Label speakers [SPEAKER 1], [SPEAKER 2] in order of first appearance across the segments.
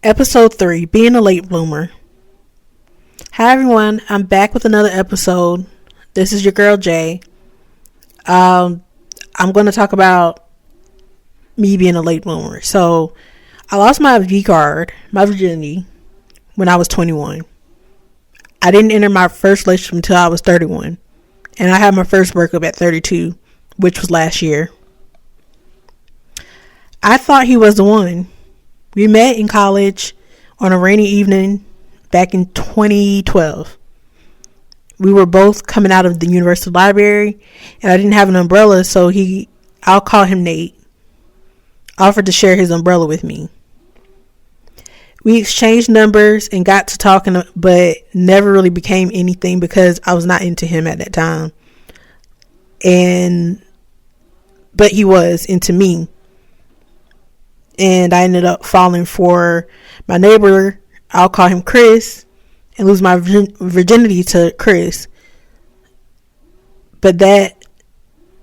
[SPEAKER 1] Episode 3, Being a Late Bloomer. Hi everyone, I'm back with another episode. This is your girl Jay. I'm going to talk about me being a late bloomer. So, I lost my V card, my virginity, when I was 21. I didn't enter my first relationship until I was 31. And I had my first breakup at 32, which was last year. I thought he was the one. We met in college on a rainy evening back in 2012. We were both coming out of the university library, and I didn't have an umbrella, so I'll call him Nate, offered to share his umbrella with me. We exchanged numbers and got to talking, but never really became anything because I was not into him at that time. But he was into me. And I ended up falling for my neighbor, I'll call him Chris, and lose my virginity to Chris. But that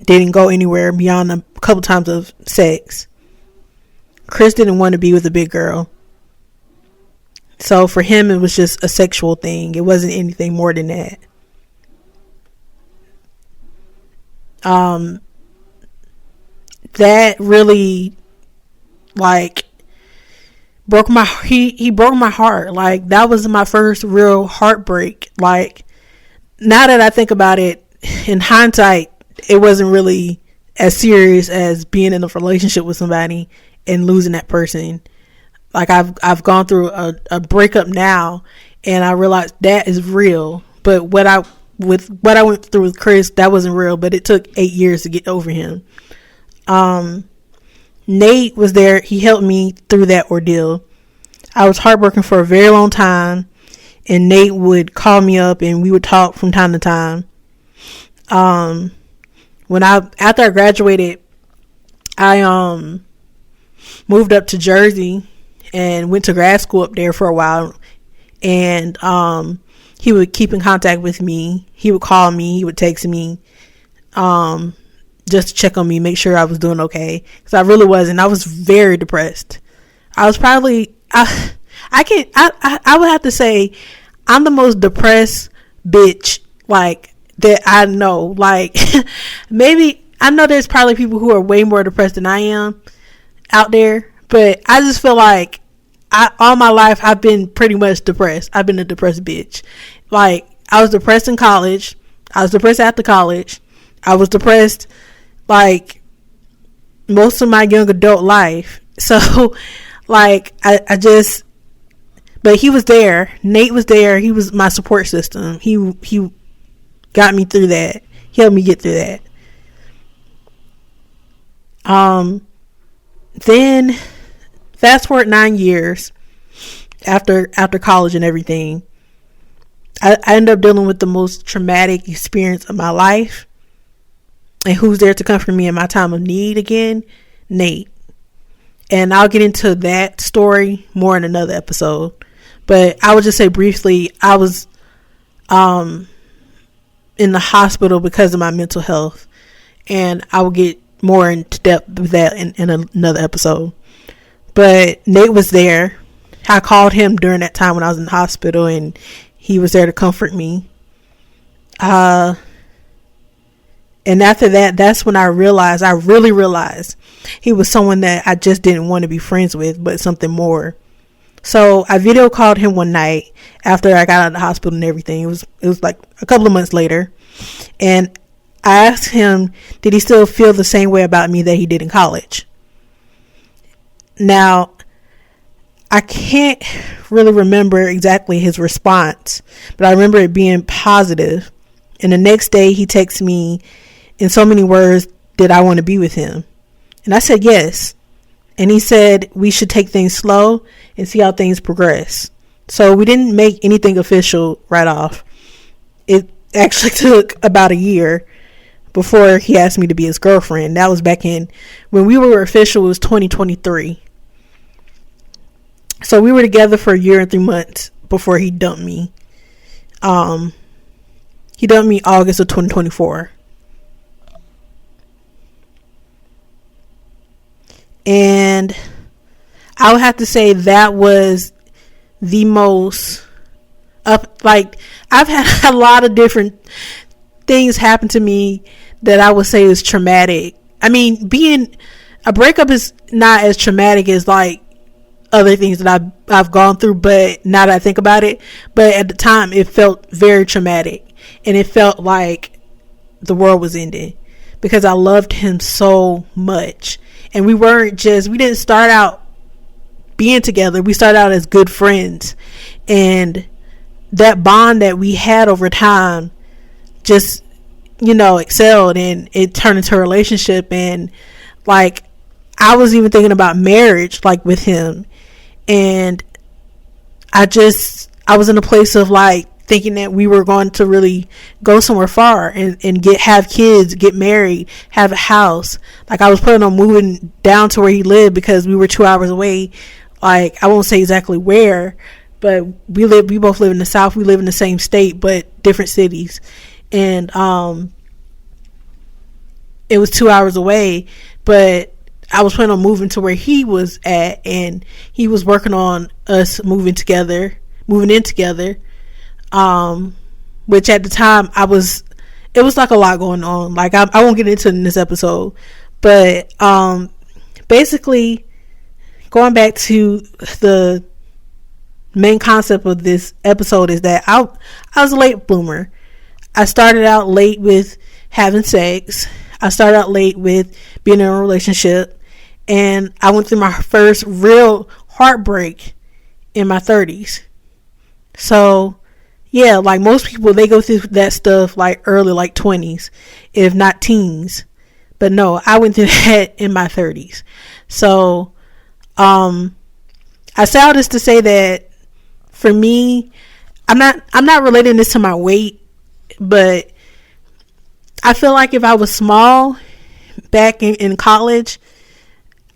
[SPEAKER 1] didn't go anywhere beyond a couple times of sex. Chris didn't want to be with a big girl. So for him, it was just a sexual thing. It wasn't anything more than that. That really broke my he broke my heart. That was my first real heartbreak. Now that I think about it, in hindsight, it wasn't really as serious as being in a relationship with somebody and losing that person. I've gone through a breakup now, and I realized that is real. But what I went through with Chris, that wasn't real. But it took 8 years to get over him. Nate was there. He helped me through that ordeal. I was heartbroken for a very long time, and Nate would call me up and we would talk from time to time. After I graduated, I moved up to Jersey and went to grad school up there for a while. And he would keep in contact with me. He would call me. He would text me. Just to check on me, make sure I was doing okay. Because I really wasn't. I was very depressed. I was probably, I would have to say, I'm the most depressed bitch, that I know. Maybe, I know there's probably people who are way more depressed than I am out there. But I just feel like, all my life, I've been pretty much depressed. I've been a depressed bitch. I was depressed in college. I was depressed after college. I was depressed most of my young adult life. So but he was there. Nate was there. He was my support system. He got me through that. He helped me get through that. Then fast forward 9 years after college and everything, I ended up dealing with the most traumatic experience of my life. And who's there to comfort me in my time of need again? Nate. And I'll get into that story more in another episode. But I would just say briefly, I was in the hospital because of my mental health. And I will get more into depth with that in another episode. But Nate was there. I called him during that time when I was in the hospital, and he was there to comfort me. And after that, that's when I really realized he was someone that I just didn't want to be friends with, but something more. So I video called him one night after I got out of the hospital and everything. It was a couple of months later. And I asked him, did he still feel the same way about me that he did in college? Now, I can't really remember exactly his response, but I remember it being positive. And the next day he texted me in so many words, did I want to be with him? And I said yes. And he said we should take things slow and see how things progress. So we didn't make anything official right off. It actually took about a year before he asked me to be his girlfriend. That was back in, when we were official, it was 2023. So we were together for a year and 3 months before he dumped me. He dumped me August of 2024. And I would have to say that was the most up. Like, I've had a lot of different things happen to me that I would say is traumatic. I mean, being a breakup is not as traumatic as like other things that I've gone through, but now that I think about it, but at the time it felt very traumatic, and it felt like the world was ending because I loved him so much. And we didn't start out being together. We started out as good friends, and that bond that we had over time just, excelled, and it turned into a relationship. And like, I was even thinking about marriage, like with him. And I was in a place of like thinking that we were going to really go somewhere far and have kids, get married, have a house. Like, I was planning on moving down to where he lived because we were 2 hours away. Like, I won't say exactly where, but we both live in the South. We live in the same state, but different cities. And, it was 2 hours away, but I was planning on moving to where he was at, and he was working on us moving in together. Which at the time it was like a lot going on. Like, I won't get into it in this episode, but, basically going back to the main concept of this episode is that I was a late bloomer. I started out late with having sex. I started out late with being in a relationship. And I went through my first real heartbreak in my 30s. So, yeah, like most people, they go through that stuff like early, like 20s, if not teens. But no, I went through that in my 30s. So, I say all this to say that for me, I'm not relating this to my weight, but I feel like if I was small back in college,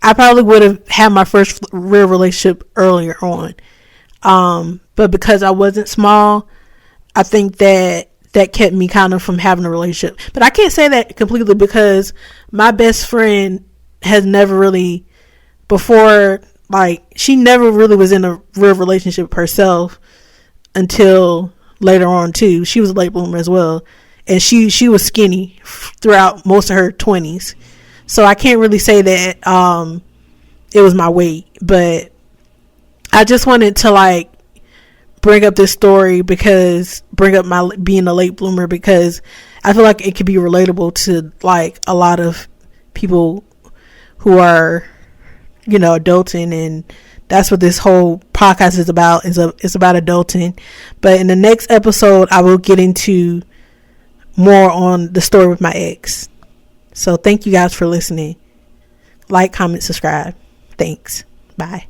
[SPEAKER 1] I probably would have had my first real relationship earlier on. But because I wasn't small, I think that kept me kind of from having a relationship. But I can't say that completely because my best friend has never really, before, like, she never really was in a real relationship herself until later on too. She was a late bloomer as well. And she was skinny throughout most of her 20s. So I can't really say that it was my weight, but I just wanted to like bring up this story bring up my being a late bloomer, because I feel like it could be relatable to like a lot of people who are, adulting, and that's what this whole podcast is about. It's about adulting. But in the next episode, I will get into more on the story with my ex. So thank you guys for listening. Like, comment, subscribe. Thanks. Bye.